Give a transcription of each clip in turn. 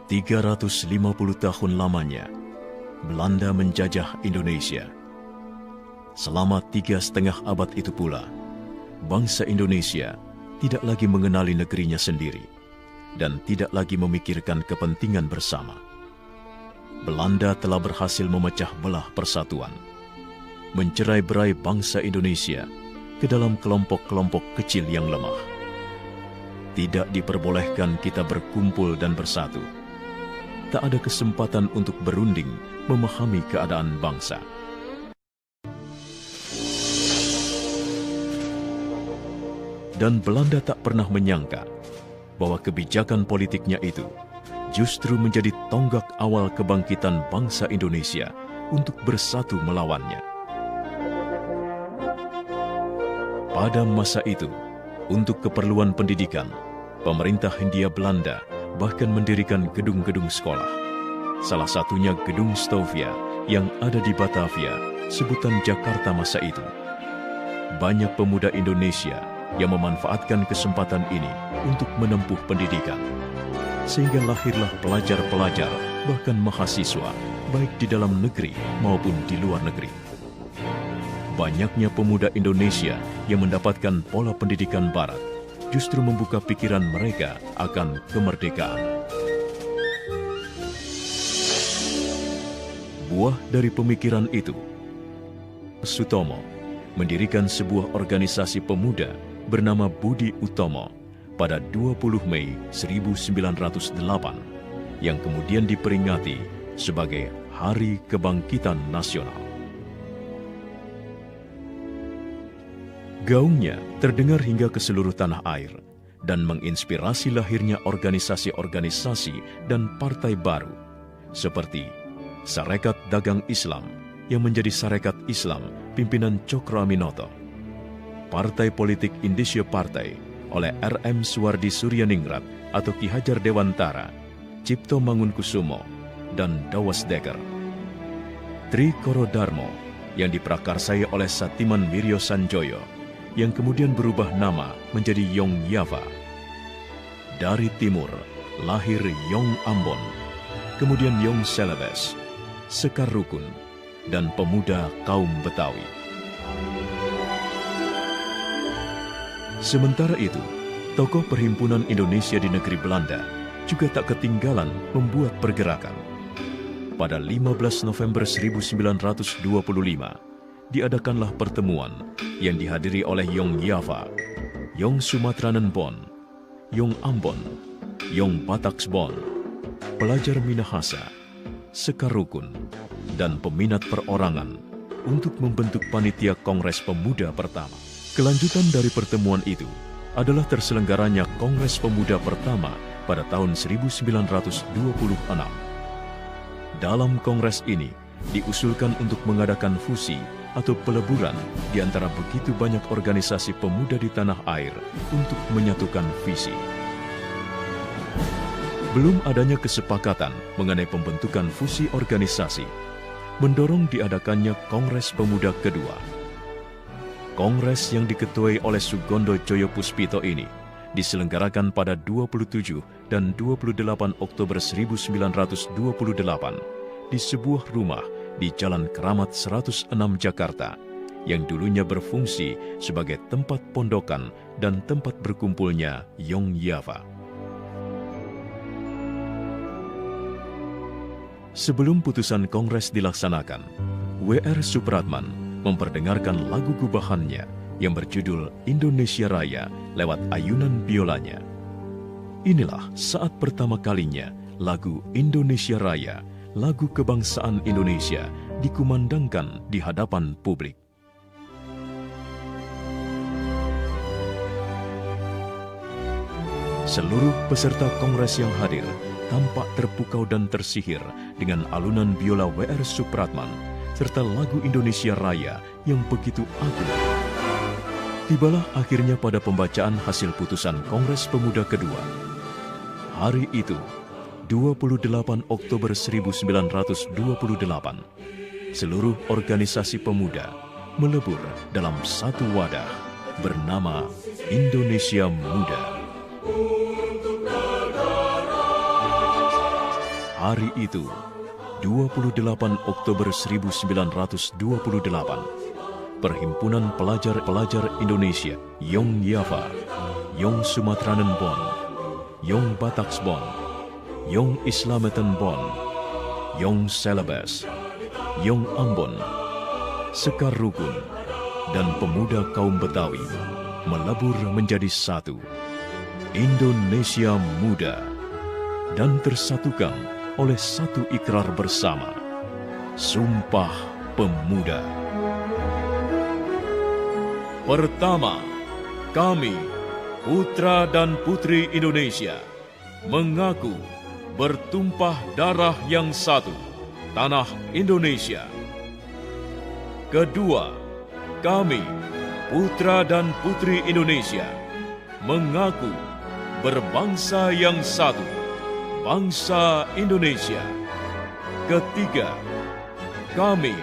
350 tahun lamanya, Belanda menjajah Indonesia. Selama 3,5 abad itu pula, bangsa Indonesia tidak lagi mengenali negerinya sendiri dan tidak lagi memikirkan kepentingan bersama. Belanda telah berhasil memecah belah persatuan, mencerai-berai bangsa Indonesia ke dalam kelompok-kelompok kecil yang lemah. Tidak diperbolehkan kita berkumpul dan bersatu. Tak ada kesempatan untuk berunding memahami keadaan bangsa. Dan Belanda tak pernah menyangka bahwa kebijakan politiknya itu justru menjadi tonggak awal kebangkitan bangsa Indonesia untuk bersatu melawannya. Pada masa itu, untuk keperluan pendidikan, pemerintah Hindia Belanda bahkan mendirikan gedung-gedung sekolah. Salah satunya Gedung Stovia yang ada di Batavia, sebutan Jakarta masa itu. Banyak pemuda Indonesia yang memanfaatkan kesempatan ini untuk menempuh pendidikan. Sehingga lahirlah pelajar-pelajar, bahkan mahasiswa, baik di dalam negeri maupun di luar negeri. Banyaknya pemuda Indonesia yang mendapatkan pola pendidikan barat justru membuka pikiran mereka akan kemerdekaan. Buah dari pemikiran itu, Sutomo mendirikan sebuah organisasi pemuda bernama Budi Utomo pada 20 Mei 1908 yang kemudian diperingati sebagai Hari Kebangkitan Nasional. Gaungnya terdengar hingga ke seluruh tanah air dan menginspirasi lahirnya organisasi-organisasi dan partai baru seperti Sarekat Dagang Islam yang menjadi Sarekat Islam pimpinan Cokroaminoto, Partai Politik Indische Partai oleh R.M. Suwardi Suryaningrat atau Ki Hajar Dewantara, Cipto Mangunkusumo, dan Dawas Dekker. Trikoro Darmo yang diprakarsai oleh Satiman Wiryo Sanjoyo yang kemudian berubah nama menjadi Yong Yava. Dari timur lahir Yong Ambon, kemudian Yong Celebes, Sekar Rukun, dan pemuda kaum Betawi. Sementara itu, tokoh Perhimpunan Indonesia di negeri Belanda juga tak ketinggalan membuat pergerakan. Pada 15 November 1925, diadakanlah pertemuan yang dihadiri oleh Yong Yava, Yong Sumatranen Bon, Yong Ambon, Yong Bataksbon, pelajar Minahasa, Sekar Rukun, dan peminat perorangan untuk membentuk panitia Kongres Pemuda pertama. Kelanjutan dari pertemuan itu adalah terselenggaranya Kongres Pemuda pertama pada tahun 1926. Dalam kongres ini diusulkan untuk mengadakan fusi atau peleburan di antara begitu banyak organisasi pemuda di tanah air untuk menyatukan visi. Belum adanya kesepakatan mengenai pembentukan fusi organisasi, mendorong diadakannya Kongres Pemuda kedua. Kongres yang diketuai oleh Sugondo Joyo Puspito ini diselenggarakan pada 27 dan 28 Oktober 1928 di sebuah rumah di Jalan Keramat 106 Jakarta yang dulunya berfungsi sebagai tempat pondokan dan tempat berkumpulnya Yong Yava. Sebelum putusan Kongres dilaksanakan, W.R. Supratman memperdengarkan lagu gubahannya yang berjudul Indonesia Raya lewat ayunan biolanya. Inilah saat pertama kalinya lagu Indonesia Raya, lagu kebangsaan Indonesia, dikumandangkan di hadapan publik. Seluruh peserta kongres yang hadir tampak terpukau dan tersihir dengan alunan biola W.R. Supratman serta lagu Indonesia Raya yang begitu agung. Tibalah akhirnya pada pembacaan hasil putusan Kongres Pemuda kedua. Hari itu, 28 Oktober 1928, seluruh organisasi pemuda melebur dalam satu wadah bernama Indonesia Muda. hari itu, 28 Oktober 1928, Perhimpunan Pelajar-Pelajar Indonesia, Yong Java, Yong Sumatranen Bon, Yong Bataks Bon, Yong Islameten Bon, Yong Celebes, Yong Ambon, Sekar Rukun, dan pemuda kaum Betawi melebur menjadi satu, Indonesia Muda, dan tersatukan oleh satu ikrar bersama, Sumpah Pemuda. Pertama, kami, putra dan putri Indonesia, mengaku bertumpah darah yang satu, tanah Indonesia. Kedua, kami, putra dan putri Indonesia, mengaku berbangsa yang satu, bangsa Indonesia. Ketiga, kami,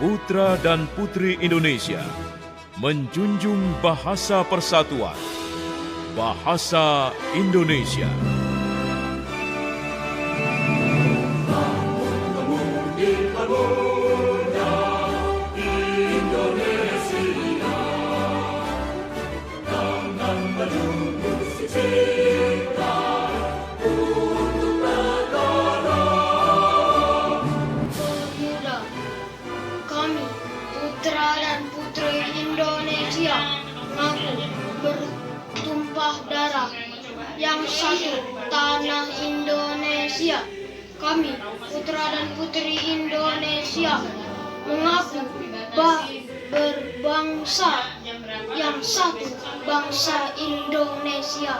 putra dan putri Indonesia, menjunjung bahasa persatuan, bahasa Indonesia. Kami, putra dan putri Indonesia, mengaku bertumpah darah yang satu, tanah Indonesia. Kami, putra dan putri Indonesia, mengaku berbangsa yang satu, bangsa Indonesia.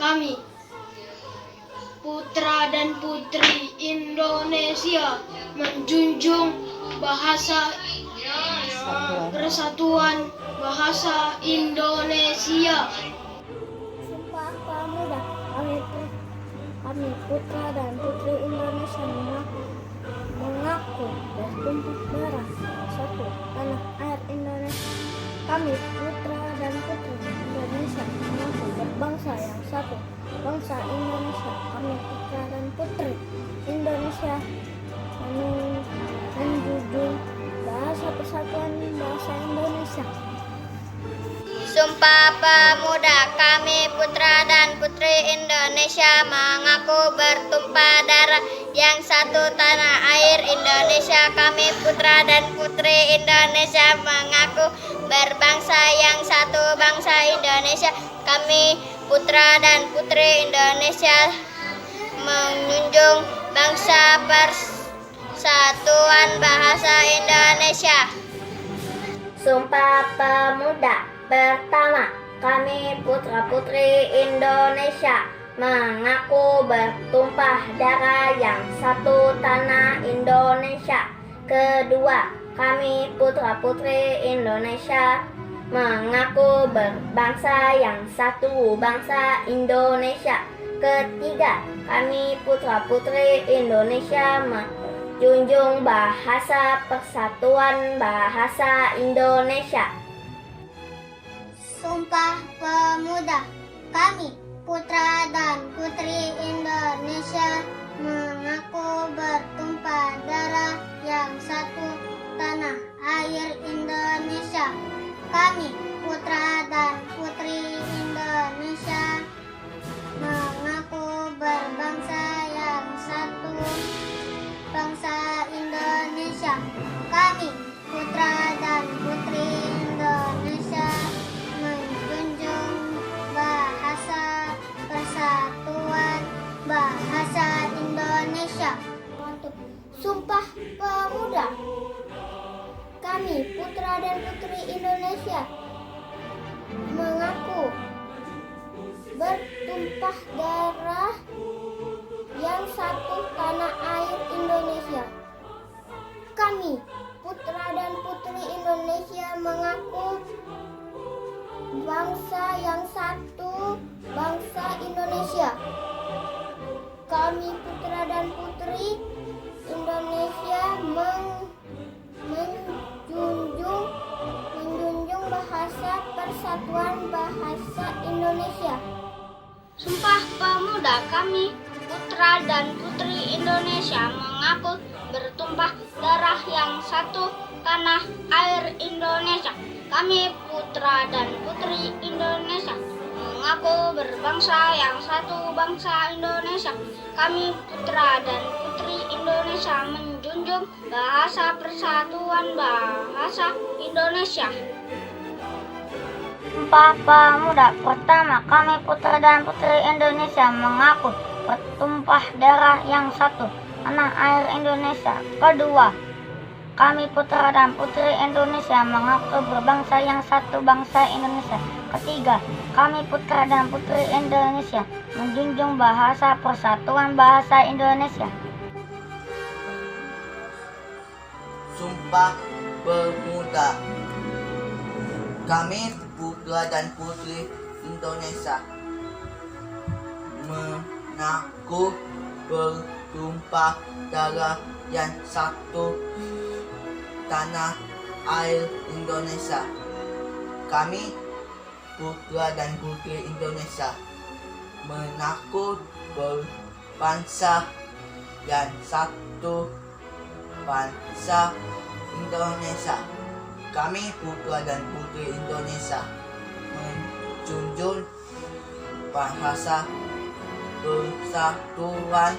Kami, putra dan putri Indonesia, menjunjung bahasa persatuan, bahasa Indonesia. Sumpah Pemuda, kami putra dan putri Indonesia mengaku bertumpah darah satu, tanah air Indonesia. Kami putra dan putri Indonesia mengaku berbangsa yang satu, bangsa Indonesia. Kami putra dan putri Indonesia menjunjung bahasa persatuan, bahasa Indonesia. Sumpah Pemuda, kami putra dan putri Indonesia mengaku bertumpah darah yang satu, tanah air Indonesia. Kami putra dan putri Indonesia mengaku berbangsa yang satu, bangsa Indonesia. Kami putra dan putri Indonesia menjunjung bangsa persatuan, bahasa Indonesia. Sumpah Pemuda pertama, kami putra-putri Indonesia mengaku bertumpah darah yang satu, tanah Indonesia. Kedua, kami putra-putri Indonesia mengaku berbangsa yang satu, bangsa Indonesia. Ketiga, kami putra-putri Indonesia menjunjung bahasa persatuan, bahasa Indonesia. Sumpah Pemuda, kami putra dan putri Indonesia mengaku bertumpah darah yang satu, tanah air Indonesia. Kami putra dan putri Indonesia mengaku berbangsa yang satu, bangsa Indonesia. Kami putra dan putri Indonesia menjunjung bahasa persatuan, bahasa Indonesia. Sumpah Pemuda, kami putra dan putri Indonesia mengaku bertumpah darah yang satu, tanah air Indonesia. Kami putra dan putri Indonesia mengaku bangsa yang satu, bangsa Indonesia. Kami putra dan putri Indonesia menjunjung bahasa persatuan, bahasa Indonesia. Sumpah Pemuda, kami putra dan putri Indonesia mengaku bertumpah darah yang satu tanah air Indonesia. Kami putra dan putri Indonesia mengaku berbangsa yang satu, bangsa Indonesia. Kami putra dan putri Indonesia menjunjung bahasa persatuan, bahasa Indonesia. Sumpah Pemuda. Pertama, kami putra dan putri Indonesia mengaku bertumpah darah yang satu, tanah air Indonesia. Kedua, kami putra dan putri Indonesia mengaku berbangsa yang satu, bangsa Indonesia. Ketiga, kami putra dan putri Indonesia menjunjung bahasa persatuan, bahasa Indonesia. Sumpah Pemuda. Kami putra dan putri Indonesia mengaku bertumpah darah yang satu, tanah air Indonesia. Kami putra dan putri Indonesia mengaku berbangsa yang satu, bangsa Indonesia. Kami putra dan putri Indonesia menjunjung bahasa persatuan,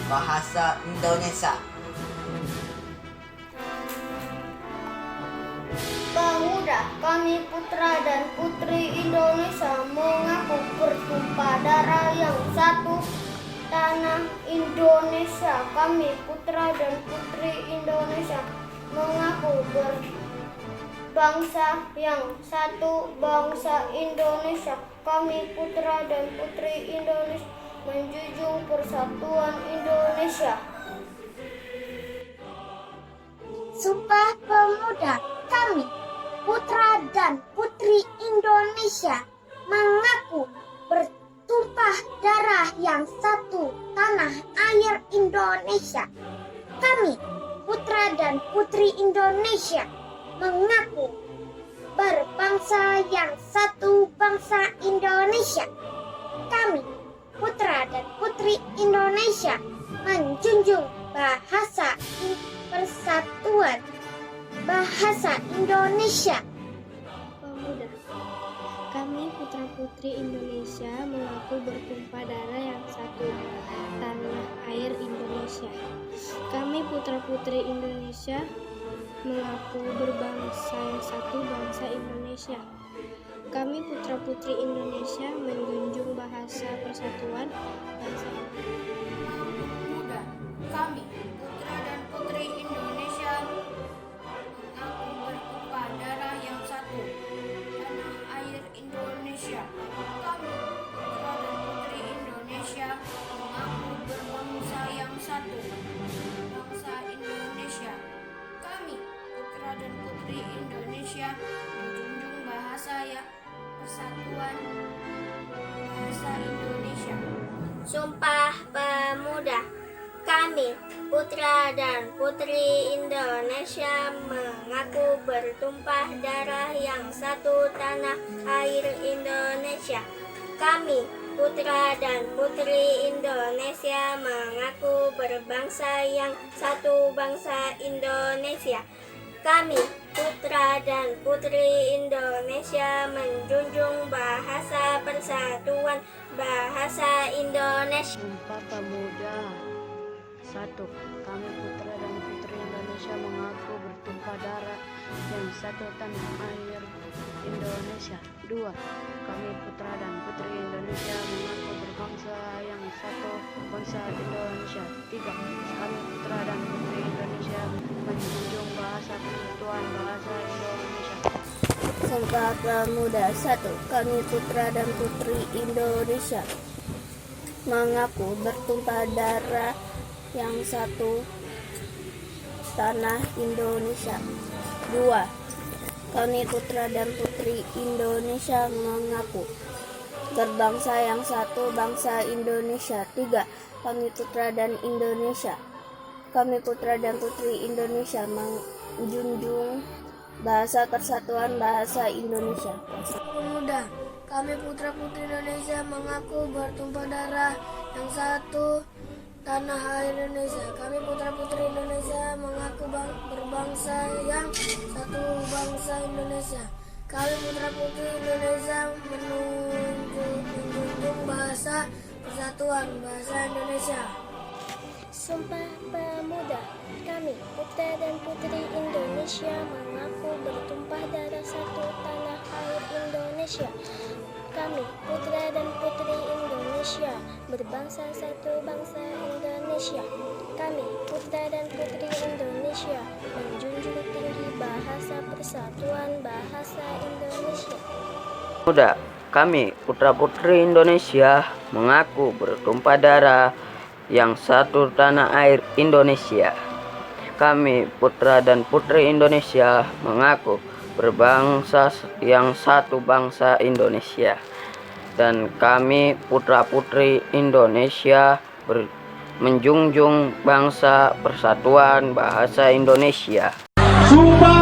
bahasa Indonesia. Pemuda, kami putra dan putri Indonesia mengaku bertumpah darah yang satu, tanah Indonesia. Kami putra dan putri Indonesia mengaku berbangsa yang satu, bangsa Indonesia. Kami putra dan putri Indonesia menjunjung persatuan Indonesia. Sumpah Pemuda. Kami putra dan putri Indonesia mengaku bertumpah darah yang satu, tanah air Indonesia. Kami putra dan putri Indonesia mengaku berbangsa yang satu, bangsa Indonesia. Kami putra dan putri Indonesia menjunjung bahasa persatuan, bahasa Indonesia. Pemuda. Kami putra-putri Indonesia mengaku bertumpah darah yang satu, tanah air Indonesia. Kami putra-putri Indonesia mengaku berbangsa yang satu, bangsa Indonesia. Kami putra-putri Indonesia menjunjung bahasa persatuan, bahasa Pemuda. Kami putra dan putri Indonesia mengaku bertumpah darah yang satu, tanah air Indonesia. Kami putra dan putri Indonesia mengaku berbangsa yang satu, bangsa Indonesia. Kami putra dan putri Indonesia menjunjung bahasa yang persatuan, bahasa Indonesia. Sumpah Pemuda. Kami putra dan putri Indonesia mengaku bertumpah darah yang satu, tanah air Indonesia. Kami putra dan putri Indonesia mengaku berbangsa yang satu, bangsa Indonesia. Kami putra dan putri Indonesia menjunjung bahasa persatuan, bahasa Indonesia. Sumpah Pemuda. 1. Kami putra dan putri Indonesia mengaku bertumpah darah yang satu, tanah air Indonesia. 2. Kami putra dan putri Indonesia mengaku berbangsa yang satu, bangsa Indonesia. 3. Kami putra dan putri Indonesia menjunjung bahasa persatuan, bahasa Indonesia. Sumpah Pemuda. 1. Kami putra dan putri Indonesia mengaku bertumpah darah yang satu, tanah Indonesia. 2. Kami putra dan putri Indonesia mengaku berbangsa yang satu, bangsa Indonesia. 3. Kami putra dan putri Indonesia menjunjung bahasa persatuan, bahasa Indonesia. Pemuda. Kami putra-putri Indonesia mengaku bertumpah darah yang satu tanah air Indonesia. Kami putra-putri Indonesia mengaku berbangsa yang satu bangsa Indonesia. Kami putra-putri Indonesia menjunjung bahasa persatuan bahasa Indonesia. Sumpah Pemuda. Kami, putra dan putri Indonesia, mengaku bertumpah darah satu tanah air Indonesia. Kami, putra dan putri Indonesia, berbangsa satu bangsa Indonesia. Kami, putra dan putri Indonesia, menjunjung tinggi bahasa persatuan bahasa Indonesia. Muda, kami putra-putri Indonesia mengaku bertumpah darah yang satu tanah air Indonesia. Kami putra dan putri Indonesia mengaku berbangsa yang satu bangsa Indonesia. Dan kami putra-putri Indonesia menjunjung bangsa persatuan bahasa Indonesia. Sumpah